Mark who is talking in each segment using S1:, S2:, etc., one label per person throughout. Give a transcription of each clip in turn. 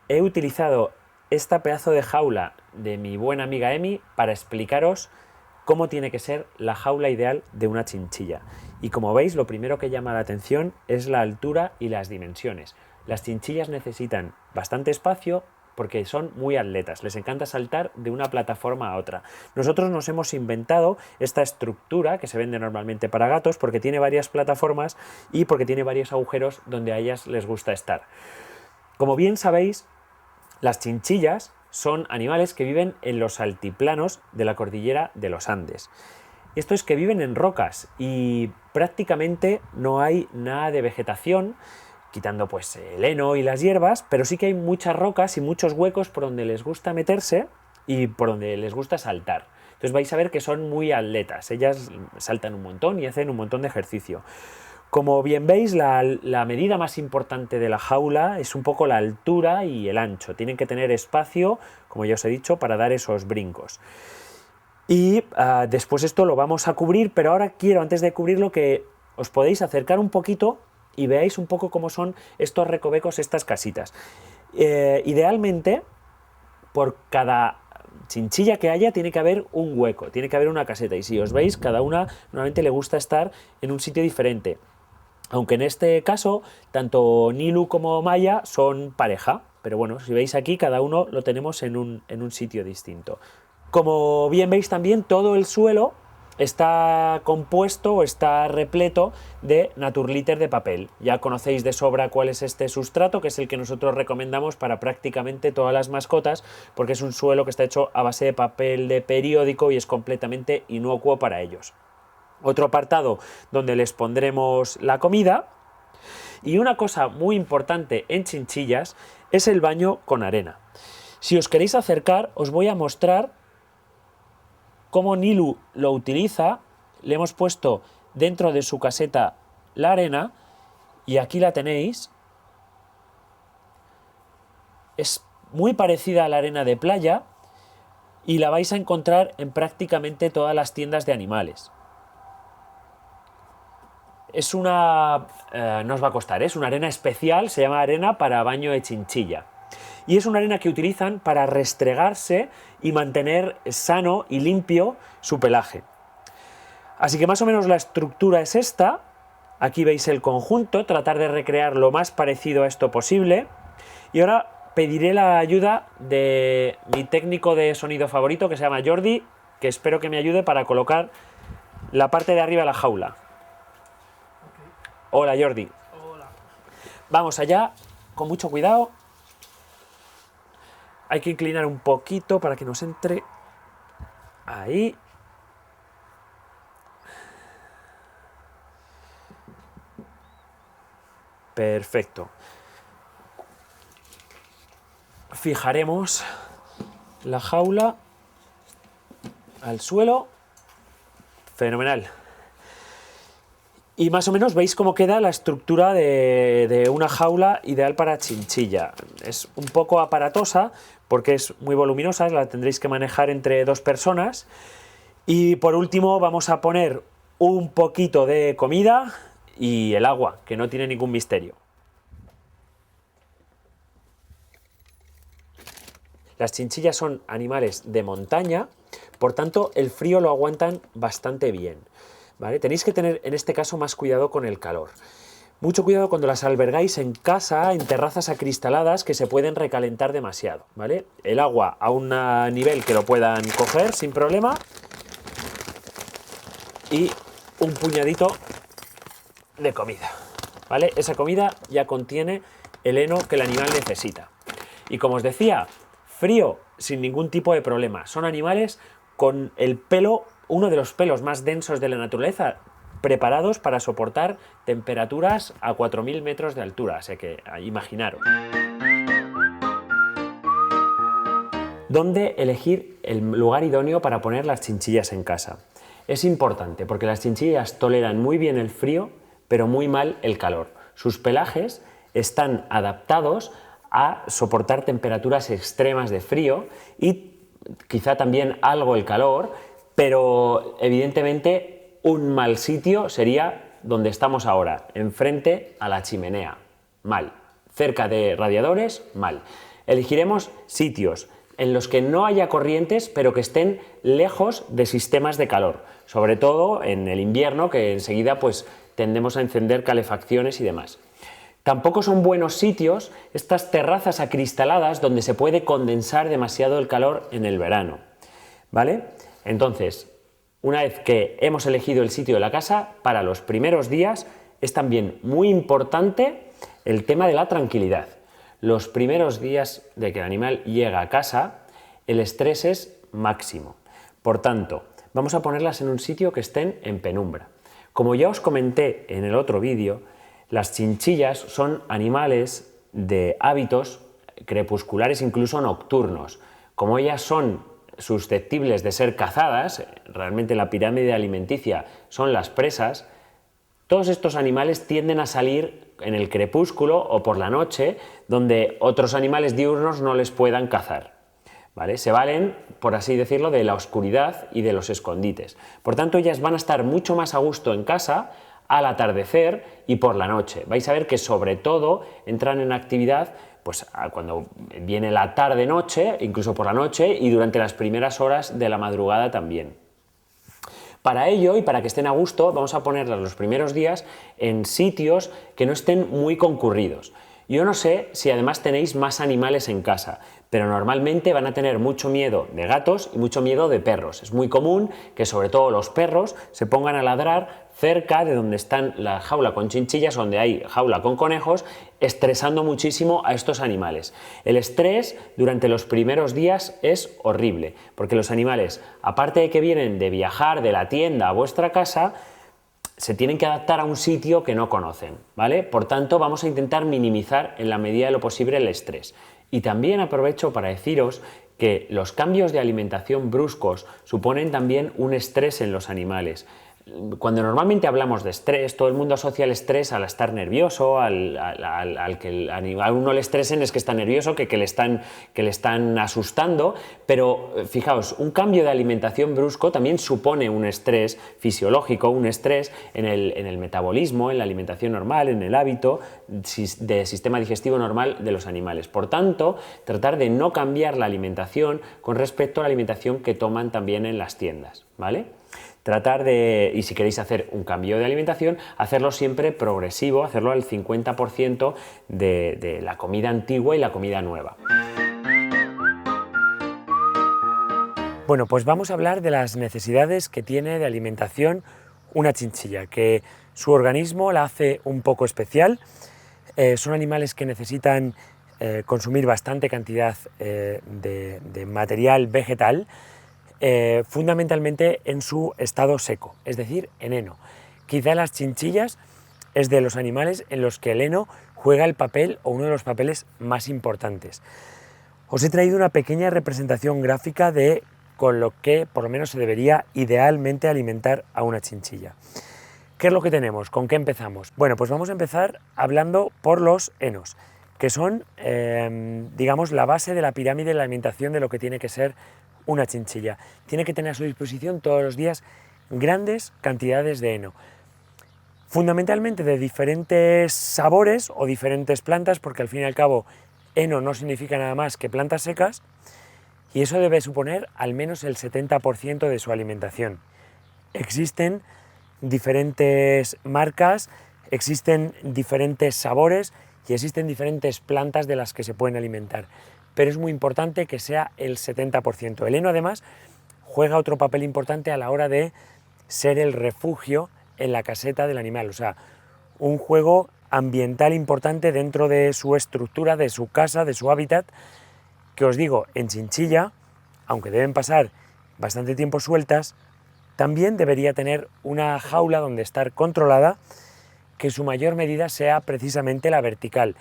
S1: he utilizado esta pedazo de jaula de mi buena amiga Emi para explicaros cómo tiene que ser la jaula ideal de una chinchilla. Y como veis, lo primero que llama la atención es la altura y las dimensiones. Las chinchillas necesitan bastante espacio porque son muy atletas, les encanta saltar de una plataforma a otra. Nosotros nos hemos inventado esta estructura que se vende normalmente para gatos porque tiene varias plataformas y porque tiene varios agujeros donde a ellas les gusta estar. Como bien sabéis, las chinchillas son animales que viven en los altiplanos de la cordillera de los Andes. Esto es que viven en rocas y prácticamente no hay nada de vegetación, quitando pues el heno y las hierbas, pero sí que hay muchas rocas y muchos huecos por donde les gusta meterse y por donde les gusta saltar. Entonces vais a ver que son muy atletas, ellas saltan un montón y hacen un montón de ejercicio. Como bien veis, la medida más importante de la jaula es un poco la altura y el ancho. Tienen que tener espacio, como ya os he dicho, para dar esos brincos. Y después esto lo vamos a cubrir, pero ahora quiero, antes de cubrirlo, que os podéis acercar un poquito y veáis un poco cómo son estos recovecos, estas casitas. Idealmente, por cada chinchilla que haya tiene que haber un hueco, tiene que haber una caseta. Y si os veis, cada una normalmente le gusta estar en un sitio diferente. Aunque en este caso, tanto Nilu como Maya son pareja. Pero bueno, si veis aquí, cada uno lo tenemos en un sitio distinto. Como bien veis también, todo el suelo está compuesto o está repleto de Naturliter de papel. Ya conocéis de sobra cuál es este sustrato, que es el que nosotros recomendamos para prácticamente todas las mascotas, porque es un suelo que está hecho a base de papel de periódico y es completamente inocuo para ellos. Otro apartado donde les pondremos la comida. Y una cosa muy importante en chinchillas es el baño con arena. Si os queréis acercar, os voy a mostrar cómo Nilu lo utiliza. Le hemos puesto dentro de su caseta la arena y aquí la tenéis. Es muy parecida a la arena de playa y la vais a encontrar en prácticamente todas las tiendas de animales. Es una... no os va a costar, es una arena especial, se llama arena para baño de chinchilla. Y es una arena que utilizan para restregarse y mantener sano y limpio su pelaje. Así que más o menos la estructura es esta. Aquí veis el conjunto, tratar de recrear lo más parecido a esto posible. Y ahora pediré la ayuda de mi técnico de sonido favorito, que se llama Jordi, que espero que me ayude para colocar la parte de arriba de la jaula. Hola Jordi.
S2: Hola.
S1: Vamos allá, con mucho cuidado. Hay que inclinar un poquito para que nos entre. Ahí. Perfecto. Fijaremos la jaula al suelo. Fenomenal. Y más o menos veis cómo queda la estructura de una jaula ideal para chinchilla. Es un poco aparatosa porque es muy voluminosa, la tendréis que manejar entre dos personas. Y por último vamos a poner un poquito de comida y el agua, que no tiene ningún misterio. Las chinchillas son animales de montaña, por tanto el frío lo aguantan bastante bien. ¿Vale? Tenéis que tener en este caso más cuidado con el calor. Mucho cuidado cuando las albergáis en casa, en terrazas acristaladas que se pueden recalentar demasiado. ¿Vale? El agua a un nivel que lo puedan coger sin problema. Y un puñadito de comida. ¿Vale? Esa comida ya contiene el heno que el animal necesita. Y como os decía, frío sin ningún tipo de problema. Son animales con el pelo, uno de los pelos más densos de la naturaleza, preparados para soportar temperaturas a 4000 metros de altura. Así que imaginaros. ¿Dónde elegir el lugar idóneo para poner las chinchillas en casa? Es importante porque las chinchillas toleran muy bien el frío, pero muy mal el calor. Sus pelajes están adaptados a soportar temperaturas extremas de frío y quizá también algo el calor, pero evidentemente un mal sitio sería donde estamos ahora, enfrente a la chimenea. Mal. Cerca de radiadores, mal. Elegiremos sitios en los que no haya corrientes, pero que estén lejos de sistemas de calor, sobre todo en el invierno, que enseguida pues tendemos a encender calefacciones y demás. Tampoco son buenos sitios estas terrazas acristaladas donde se puede condensar demasiado el calor en el verano, ¿vale? Entonces, una vez que hemos elegido el sitio de la casa, para los primeros días es también muy importante el tema de la tranquilidad. Los primeros días de que el animal llega a casa, el estrés es máximo. Por tanto, vamos a ponerlas en un sitio que estén en penumbra. Como ya os comenté en el otro vídeo, las chinchillas son animales de hábitos crepusculares, incluso nocturnos. Como ellas son susceptibles de ser cazadas, realmente la pirámide alimenticia son las presas, todos estos animales tienden a salir en el crepúsculo o por la noche, donde otros animales diurnos no les puedan cazar, ¿vale? Se valen, por así decirlo, de la oscuridad y de los escondites. Por tanto, ellas van a estar mucho más a gusto en casa al atardecer y por la noche. Vais a ver que sobre todo entran en actividad pues cuando viene la tarde-noche, incluso por la noche y durante las primeras horas de la madrugada también. Para ello y para que estén a gusto, vamos a ponerlas los primeros días en sitios que no estén muy concurridos. Yo no sé si además tenéis más animales en casa, pero normalmente van a tener mucho miedo de gatos y mucho miedo de perros. Es muy común que sobre todo los perros se pongan a ladrar cerca de donde están la jaula con chinchillas, donde hay jaula con conejos, estresando muchísimo a estos animales. El estrés durante los primeros días es horrible, porque los animales, aparte de que vienen de viajar de la tienda a vuestra casa, se tienen que adaptar a un sitio que no conocen, ¿vale? Por tanto, vamos a intentar minimizar en la medida de lo posible el estrés. Y también aprovecho para deciros que los cambios de alimentación bruscos suponen también un estrés en los animales. Cuando normalmente hablamos de estrés, todo el mundo asocia el estrés al estar nervioso, al que a uno le estresen es que está nervioso, que le están asustando, pero fijaos, un cambio de alimentación brusco también supone un estrés fisiológico, un estrés en el metabolismo, en la alimentación normal, en el hábito de sistema digestivo normal de los animales. Por tanto, tratar de no cambiar la alimentación con respecto a la alimentación que toman también en las tiendas, ¿vale? Tratar de, y si queréis hacer un cambio de alimentación, hacerlo siempre progresivo, hacerlo al 50% de la comida antigua y la comida nueva. Bueno, pues vamos a hablar de las necesidades que tiene de alimentación una chinchilla, que su organismo la hace un poco especial. Son animales que necesitan consumir bastante cantidad de material vegetal, fundamentalmente en su estado seco, es decir, en heno. Quizá las chinchillas es de los animales en los que el heno juega el papel o uno de los papeles más importantes. Os he traído una pequeña representación gráfica de con lo que por lo menos se debería idealmente alimentar a una chinchilla. ¿Qué es lo que tenemos? ¿Con qué empezamos? Bueno, pues vamos a empezar hablando por los henos, que son, digamos, la base de la pirámide de la alimentación de lo que tiene que ser una chinchilla. Tiene que tener a su disposición todos los días grandes cantidades de heno, fundamentalmente de diferentes sabores o diferentes plantas, porque al fin y al cabo heno no significa nada más que plantas secas, y eso debe suponer al menos el 70% de su alimentación. Existen diferentes marcas, existen diferentes sabores y existen diferentes plantas de las que se pueden alimentar, pero es muy importante que sea el 70%. El heno además juega otro papel importante a la hora de ser el refugio en la caseta del animal, o sea, un juego ambiental importante dentro de su estructura, de su casa, de su hábitat, que os digo, en chinchilla, aunque deben pasar bastante tiempo sueltas, también debería tener una jaula donde estar controlada, que su mayor medida sea precisamente la vertical,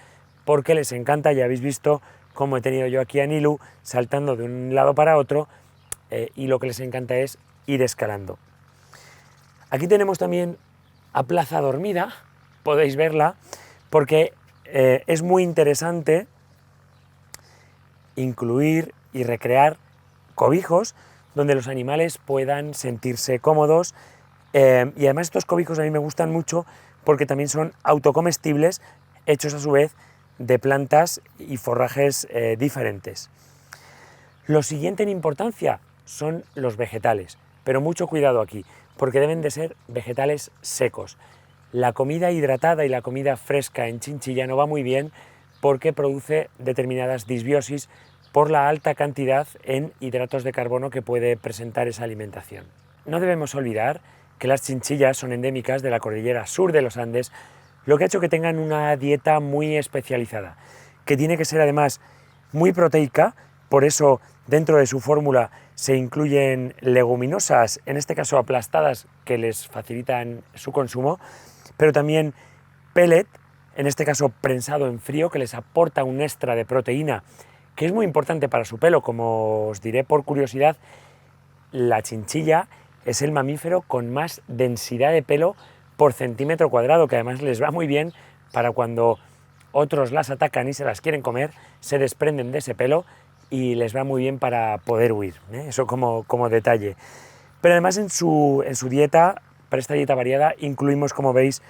S1: porque les encanta, ya habéis visto cómo he tenido yo aquí a Nilu saltando de un lado para otro, y lo que les encanta es ir escalando. Aquí tenemos también a Plaza Dormida, podéis verla, porque es muy interesante incluir y recrear cobijos donde los animales puedan sentirse cómodos, y además estos cobijos a mí me gustan mucho porque también son autocomestibles, hechos a su vez de plantas y forrajes diferentes. Lo siguiente en importancia son los vegetales, pero mucho cuidado aquí, porque deben de ser vegetales secos. La comida hidratada y la comida fresca en chinchilla no va muy bien porque produce determinadas disbiosis por la alta cantidad en hidratos de carbono que puede presentar esa alimentación. No debemos olvidar que las chinchillas son endémicas de la cordillera sur de los Andes, lo que ha hecho que tengan una dieta muy especializada, que tiene que ser además muy proteica, por eso dentro de su fórmula se incluyen leguminosas, en este caso aplastadas, que les facilitan su consumo, pero también pellet, en este caso prensado en frío, que les aporta un extra de proteína, que es muy importante para su pelo. Como os diré por curiosidad, la chinchilla es el mamífero con más densidad de pelo por centímetro cuadrado, que además les va muy bien para cuando otros las atacan y se las quieren comer, se desprenden de ese pelo y les va muy bien para poder huir, ¿eh? Eso como detalle. Pero además en su dieta, para esta dieta variada, incluimos, como veis,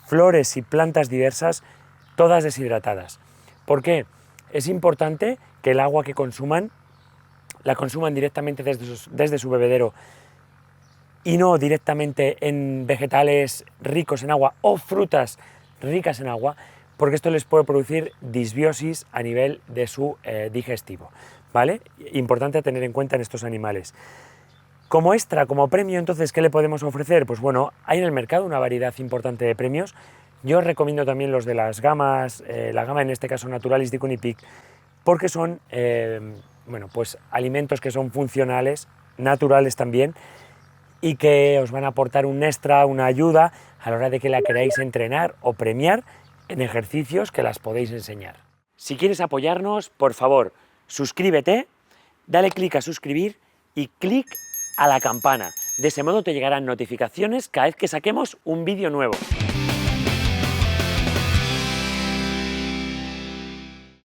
S1: flores y plantas diversas, todas deshidratadas. ¿Por qué? Es importante que el agua que consuman, la consuman directamente desde su bebedero y no directamente en vegetales ricos en agua o frutas ricas en agua, porque esto les puede producir disbiosis a nivel de su digestivo, ¿vale? Importante a tener en cuenta en estos animales. Como extra, como premio, entonces, ¿qué le podemos ofrecer? Pues bueno, hay en el mercado una variedad importante de premios. Yo os recomiendo también los de las gamas, la gama en este caso Naturalis de Cunipic, porque son bueno, pues alimentos que son funcionales, naturales también, y que os van a aportar un extra, una ayuda a la hora de que la queráis entrenar o premiar en ejercicios que las podéis enseñar. Si quieres apoyarnos, por favor, suscríbete, dale clic a suscribir y clic a la campana. De ese modo te llegarán notificaciones cada vez que saquemos un vídeo nuevo.